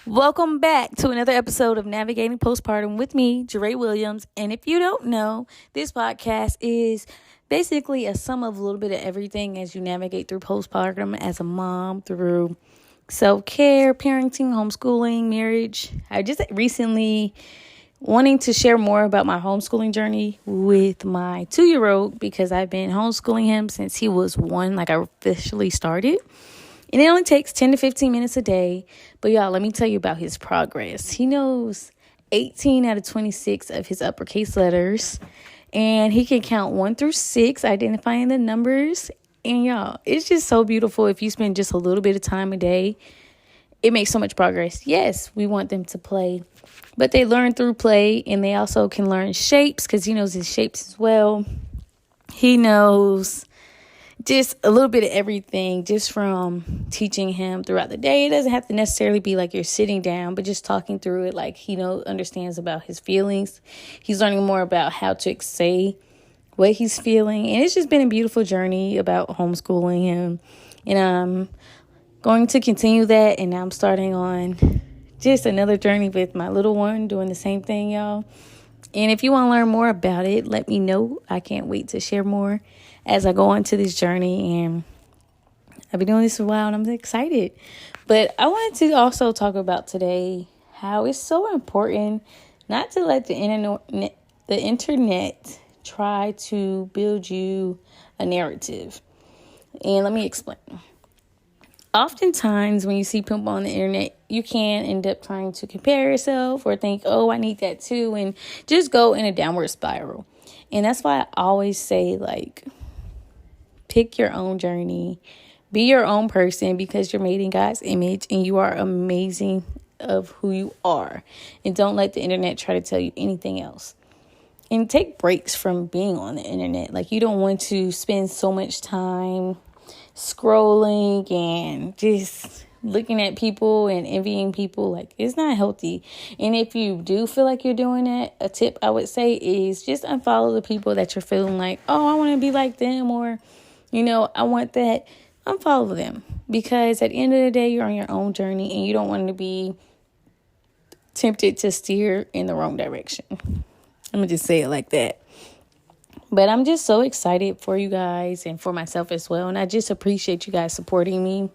Welcome back to another episode of Navigating Postpartum with me, Jaree Williams. And if you don't know, this podcast is basically a sum of a little bit of everything as you navigate through postpartum as a mom, through self-care, parenting, homeschooling, marriage. I just recently wanting to share more about my homeschooling journey with my 2-year-old because I've been homeschooling him since he was 1, like I officially started. And it only takes 10 to 15 minutes a day. But y'all, let me tell you about his progress. He knows 18 out of 26 of his uppercase letters. And he can count 1 through 6, identifying the numbers. And y'all, it's just so beautiful if you spend just a little bit of time a day. It makes so much progress. Yes, we want them to play. But they learn through play. And they also can learn shapes because he knows his shapes as well. He knows just a little bit of everything just from teaching him throughout the day. It doesn't have to necessarily be like you're sitting down, but just talking through it, like he understands about his feelings. He's learning more about how to say what he's feeling. And it's just been a beautiful journey about homeschooling him. And I'm going to continue that. And now I'm starting on just another journey with my little one doing the same thing, y'all. And if you want to learn more about it, let me know. I can't wait to share more as I go on to this journey. And I've been doing this for a while and I'm excited. But I wanted to also talk about today how it's so important not to let the internet try to build you a narrative. And let me explain. Oftentimes when you see people on the internet, you can end up trying to compare yourself or think, oh, I need that too, and just go in a downward spiral. And that's why I always say, like, pick your own journey, be your own person because you're made in God's image and you are amazing of who you are. And don't let the internet try to tell you anything else. And take breaks from being on the internet. Like, you don't want to spend so much time scrolling and just looking at people and envying people. Like, it's not healthy. And if you do feel like you're doing that, a tip I would say is just unfollow the people that you're feeling like, oh, I want to be like them, or, I want that. Unfollow them, because at the end of the day, you're on your own journey and you don't want to be tempted to steer in the wrong direction. I'm going to just say it like that. But I'm just so excited for you guys and for myself as well. And I just appreciate you guys supporting me.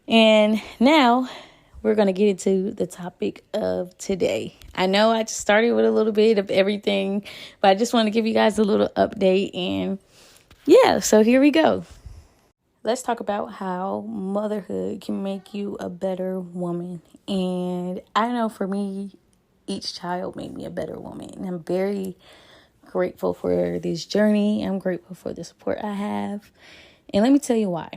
And now we're going to get into the topic of today. I know I just started with a little bit of everything, but I just want to give you guys a little update. And yeah, so here we go. Let's talk about how motherhood can make you a better woman. And I know for me, each child made me a better woman. And I'm very grateful for this journey. I'm grateful for the support I have. And let me tell you why.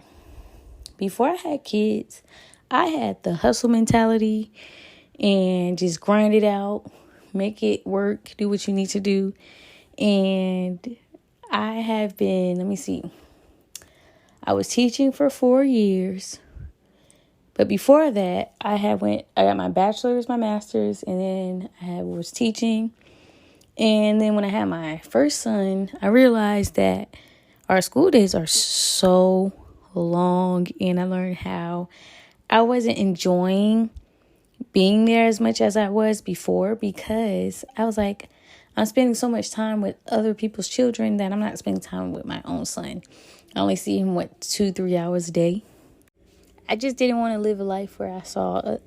Before I had kids, I had the hustle mentality and just grind it out, make it work, do what you need to do. And I have been, I was teaching for 4 years. But before that, I got my bachelor's, my master's, and then I was teaching. And then when I had my first son, I realized that our school days are so long. And I learned how I wasn't enjoying being there as much as I was before, because I was like, I'm spending so much time with other people's children that I'm not spending time with my own son. I only see him, 2-3 hours a day. I just didn't want to live a life where I saw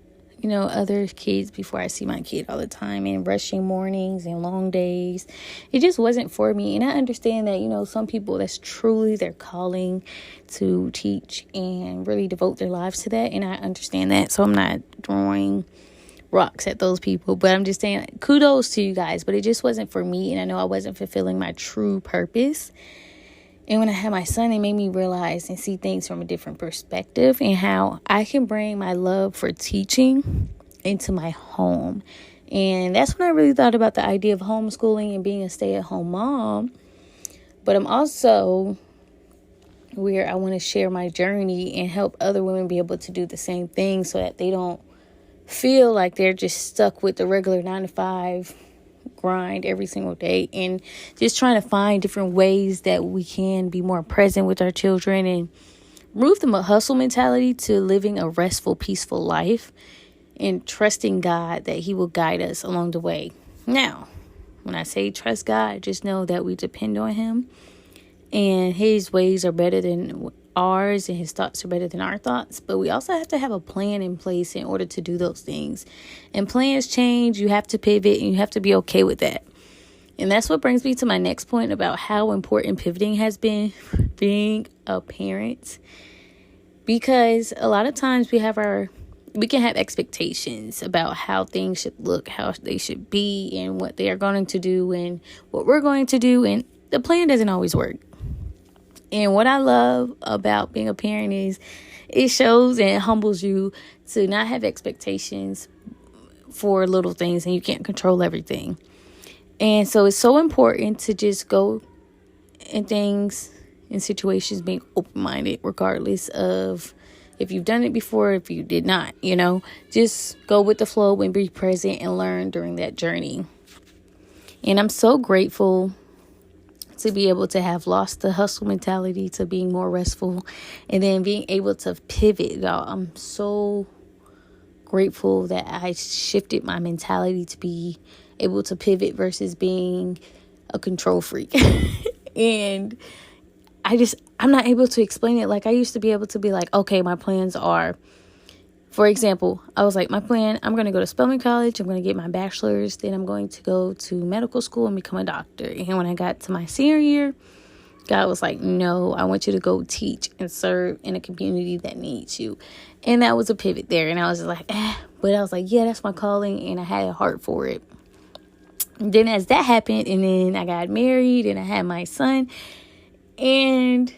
other kids before I see my kid all the time, and rushing mornings and long days. It just wasn't for me. And I understand that, some people, that's truly their calling to teach and really devote their lives to that. And I understand that. So I'm not throwing rocks at those people, but I'm just saying kudos to you guys. But it just wasn't for me. And I know I wasn't fulfilling my true purpose. And when I had my son, it made me realize and see things from a different perspective, and how I can bring my love for teaching into my home. And that's when I really thought about the idea of homeschooling and being a stay-at-home mom. But I'm also where I want to share my journey and help other women be able to do the same thing, so that they don't feel like they're just stuck with the regular 9-to-5 grind every single day, and just trying to find different ways that we can be more present with our children and move the hustle mentality to living a restful, peaceful life. and trusting God that He will guide us along the way. Now, when I say trust God, just know that we depend on Him, and His ways are better than ours, and His thoughts are better than our thoughts. But we also have to have a plan in place in order to do those things. And plans change. You have to pivot, and you have to be okay with that. And that's what brings me to my next point about how important pivoting has been being a parent. Because a lot of times we can have expectations about how things should look, how they should be, and what they are going to do and what we're going to do. And the plan doesn't always work. And what I love about being a parent is it shows and humbles you to not have expectations for little things, and you can't control everything. And so it's so important to just go in things, in situations, being open-minded, regardless of if you've done it before, if you did not, just go with the flow and be present and learn during that journey. And I'm so grateful to be able to have lost the hustle mentality to being more restful, and then being able to pivot, y'all. I'm so grateful that I shifted my mentality to be able to pivot versus being a control freak. And I'm not able to explain it. Like I used to be able to be like, okay, my plans are, for example, I was like, my plan, I'm going to go to Spelman College. I'm going to get my bachelor's. Then I'm going to go to medical school and become a doctor. And when I got to my senior year, God was like, no, I want you to go teach and serve in a community that needs you. And that was a pivot there. And I was just like, but I was like, yeah, that's my calling. And I had a heart for it. And then as that happened, and then I got married and I had my son. And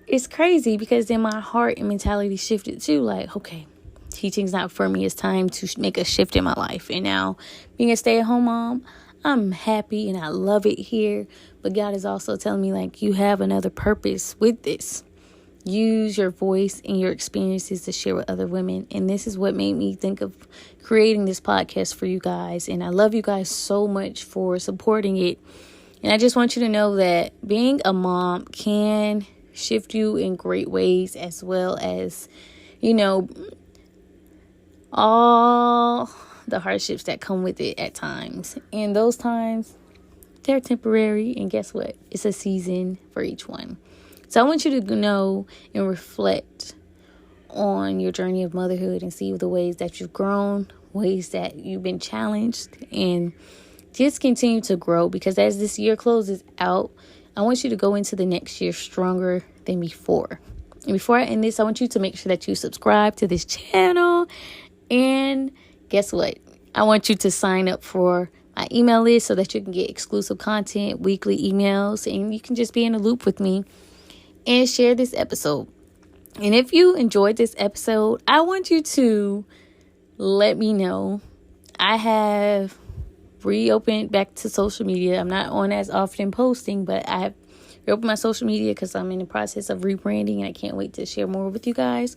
it's crazy because then my heart and mentality shifted too. Like, okay, teaching's not for me. It's time to make a shift in my life. And now being a stay-at-home mom, I'm happy and I love it here. But God is also telling me, like, you have another purpose with this. Use your voice and your experiences to share with other women. And this is what made me think of creating this podcast for you guys. And I love you guys so much for supporting it. And I just want you to know that being a mom can shift you in great ways, as well as, all the hardships that come with it at times. And those times, they're temporary. And guess what? It's a season for each one. So I want you to know and reflect on your journey of motherhood and see the ways that you've grown, ways that you've been challenged, and just continue to grow. Because as this year closes out, I want you to go into the next year stronger than before. And before I end this, I want you to make sure that you subscribe to this channel. And guess what? I want you to sign up for my email list so that you can get exclusive content, weekly emails, and you can just be in a loop with me and share this episode. And if you enjoyed this episode, I want you to let me know. I have reopened back to social media. I'm not on as often posting, but I have reopened my social media because I'm in the process of rebranding, and I can't wait to share more with you guys.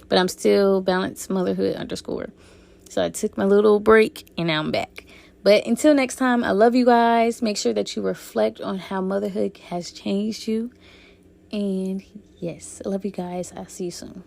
But I'm still Balanced Motherhood _ So I took my little break and now I'm back. But until next time, I love you guys. Make sure that you reflect on how motherhood has changed you. And yes, I love you guys. I'll see you soon.